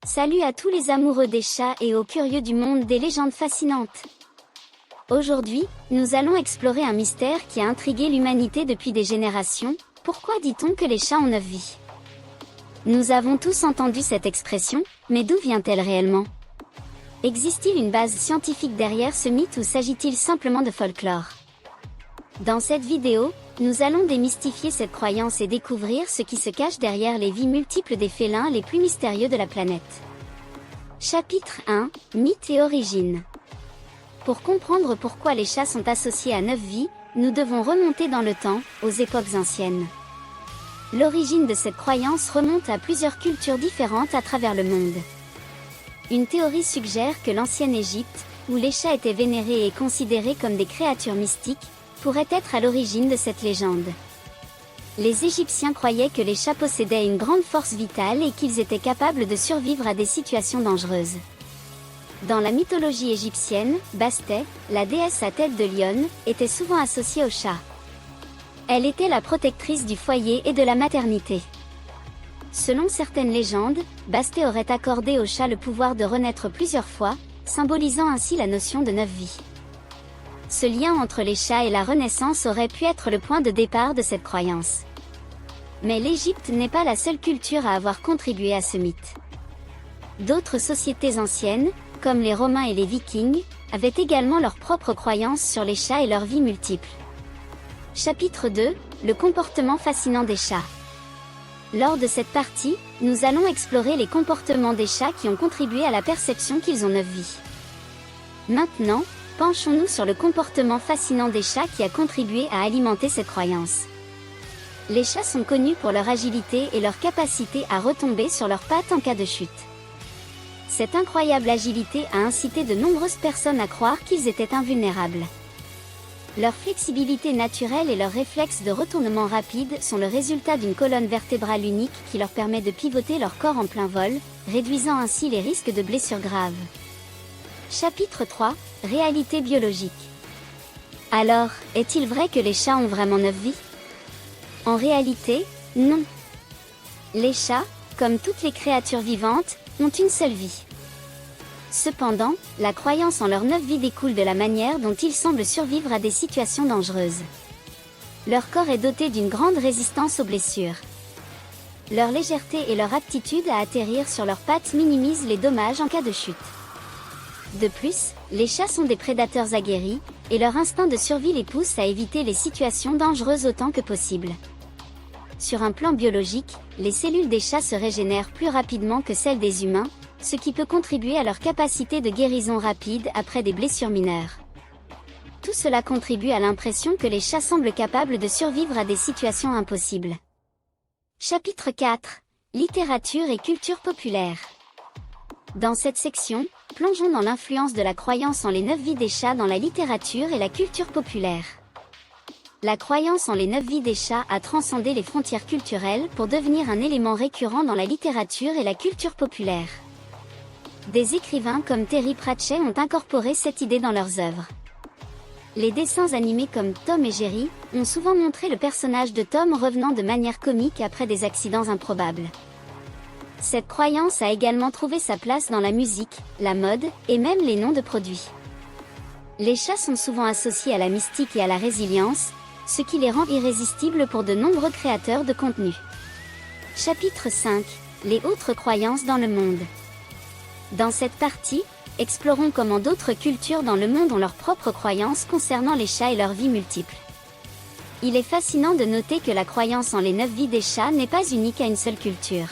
Salut à tous les amoureux des chats et aux curieux du monde des légendes fascinantes. Aujourd'hui, nous allons explorer un mystère qui a intrigué l'humanité depuis des générations. Pourquoi dit-on que les chats ont 9 vies? Nous avons tous entendu cette expression, mais d'où vient-elle réellement? Existe-t-il une base scientifique derrière ce mythe ou s'agit-il simplement de folklore? Dans cette vidéo, nous allons démystifier cette croyance et découvrir ce qui se cache derrière les vies multiples des félins les plus mystérieux de la planète. Chapitre 1, Mythes et origines. Pour comprendre pourquoi les chats sont associés à 9 vies, nous devons remonter dans le temps, aux époques anciennes. L'origine de cette croyance remonte à plusieurs cultures différentes à travers le monde. Une théorie suggère que l'ancienne Égypte, où les chats étaient vénérés et considérés comme des créatures mystiques, pourrait être à l'origine de cette légende. Les Égyptiens croyaient que les chats possédaient une grande force vitale et qu'ils étaient capables de survivre à des situations dangereuses. Dans la mythologie égyptienne, Bastet, la déesse à tête de lionne, était souvent associée aux chats. Elle était la protectrice du foyer et de la maternité. Selon certaines légendes, Bastet aurait accordé aux chats le pouvoir de renaître plusieurs fois, symbolisant ainsi la notion de 9 vies. Ce lien entre les chats et la Renaissance aurait pu être le point de départ de cette croyance. Mais l'Égypte n'est pas la seule culture à avoir contribué à ce mythe. D'autres sociétés anciennes, comme les Romains et les Vikings, avaient également leurs propres croyances sur les chats et leurs vies multiples. Chapitre 2, le comportement fascinant des chats. Lors de cette partie, nous allons explorer les comportements des chats qui ont contribué à la perception qu'ils ont 9 vies. Maintenant, penchons-nous sur le comportement fascinant des chats qui a contribué à alimenter cette croyance. Les chats sont connus pour leur agilité et leur capacité à retomber sur leurs pattes en cas de chute. Cette incroyable agilité a incité de nombreuses personnes à croire qu'ils étaient invulnérables. Leur flexibilité naturelle et leurs réflexes de retournement rapide sont le résultat d'une colonne vertébrale unique qui leur permet de pivoter leur corps en plein vol, réduisant ainsi les risques de blessures graves. Chapitre 3, Réalité biologique. Alors, est-il vrai que les chats ont vraiment 9 vies? En réalité, non. Les chats, comme toutes les créatures vivantes, ont une seule vie. Cependant, la croyance en leurs 9 vies découle de la manière dont ils semblent survivre à des situations dangereuses. Leur corps est doté d'une grande résistance aux blessures. Leur légèreté et leur aptitude à atterrir sur leurs pattes minimisent les dommages en cas de chute. De plus, les chats sont des prédateurs aguerris, et leur instinct de survie les pousse à éviter les situations dangereuses autant que possible. Sur un plan biologique, les cellules des chats se régénèrent plus rapidement que celles des humains, ce qui peut contribuer à leur capacité de guérison rapide après des blessures mineures. Tout cela contribue à l'impression que les chats semblent capables de survivre à des situations impossibles. Chapitre 4, Littérature et culture populaire. Dans cette section, plongeons dans l'influence de la croyance en les 9 vies des chats dans la littérature et la culture populaire. La croyance en les 9 vies des chats a transcendé les frontières culturelles pour devenir un élément récurrent dans la littérature et la culture populaire. Des écrivains comme Terry Pratchett ont incorporé cette idée dans leurs œuvres. Les dessins animés comme Tom et Jerry ont souvent montré le personnage de Tom revenant de manière comique après des accidents improbables. Cette croyance a également trouvé sa place dans la musique, la mode, et même les noms de produits. Les chats sont souvent associés à la mystique et à la résilience, ce qui les rend irrésistibles pour de nombreux créateurs de contenu. Chapitre 5, Les autres croyances dans le monde. Dans cette partie, explorons comment d'autres cultures dans le monde ont leurs propres croyances concernant les chats et leurs vies multiples. Il est fascinant de noter que la croyance en les 9 vies des chats n'est pas unique à une seule culture.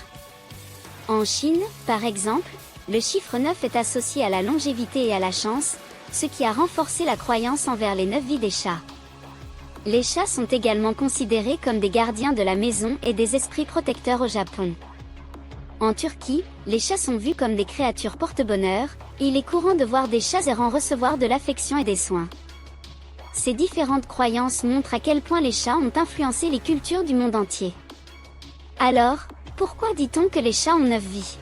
En Chine, par exemple, le chiffre 9 est associé à la longévité et à la chance, ce qui a renforcé la croyance envers les 9 vies des chats. Les chats sont également considérés comme des gardiens de la maison et des esprits protecteurs au Japon. En Turquie, les chats sont vus comme des créatures porte-bonheur, et il est courant de voir des chats errants recevoir de l'affection et des soins. Ces différentes croyances montrent à quel point les chats ont influencé les cultures du monde entier. Alors, pourquoi dit-on que les chats ont 9 vies?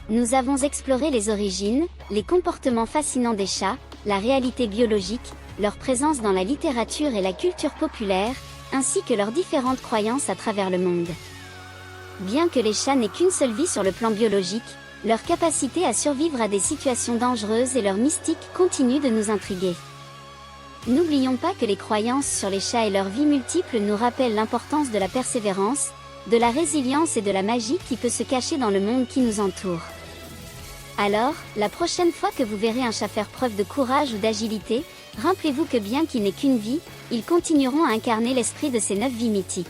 Nous avons exploré les origines, les comportements fascinants des chats, la réalité biologique, leur présence dans la littérature et la culture populaire, ainsi que leurs différentes croyances à travers le monde. Bien que les chats n'aient qu'une seule vie sur le plan biologique, Leur capacité à survivre à des situations dangereuses et leur mystique continuent de nous intriguer. N'oublions pas que les croyances sur les chats et leurs vies multiples nous rappellent l'importance de la persévérance, de la résilience et de la magie qui peut se cacher dans le monde qui nous entoure. Alors, la prochaine fois que vous verrez un chat faire preuve de courage ou d'agilité, rappelez-vous que bien qu'il n'ait qu'une vie, ils continueront à incarner l'esprit de ces 9 vies mythiques.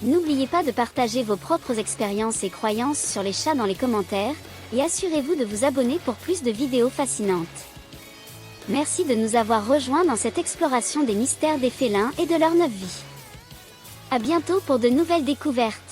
N'oubliez pas de partager vos propres expériences et croyances sur les chats dans les commentaires, et assurez-vous de vous abonner pour plus de vidéos fascinantes. Merci de nous avoir rejoints dans cette exploration des mystères des félins et de leurs 9 vies. À bientôt pour de nouvelles découvertes.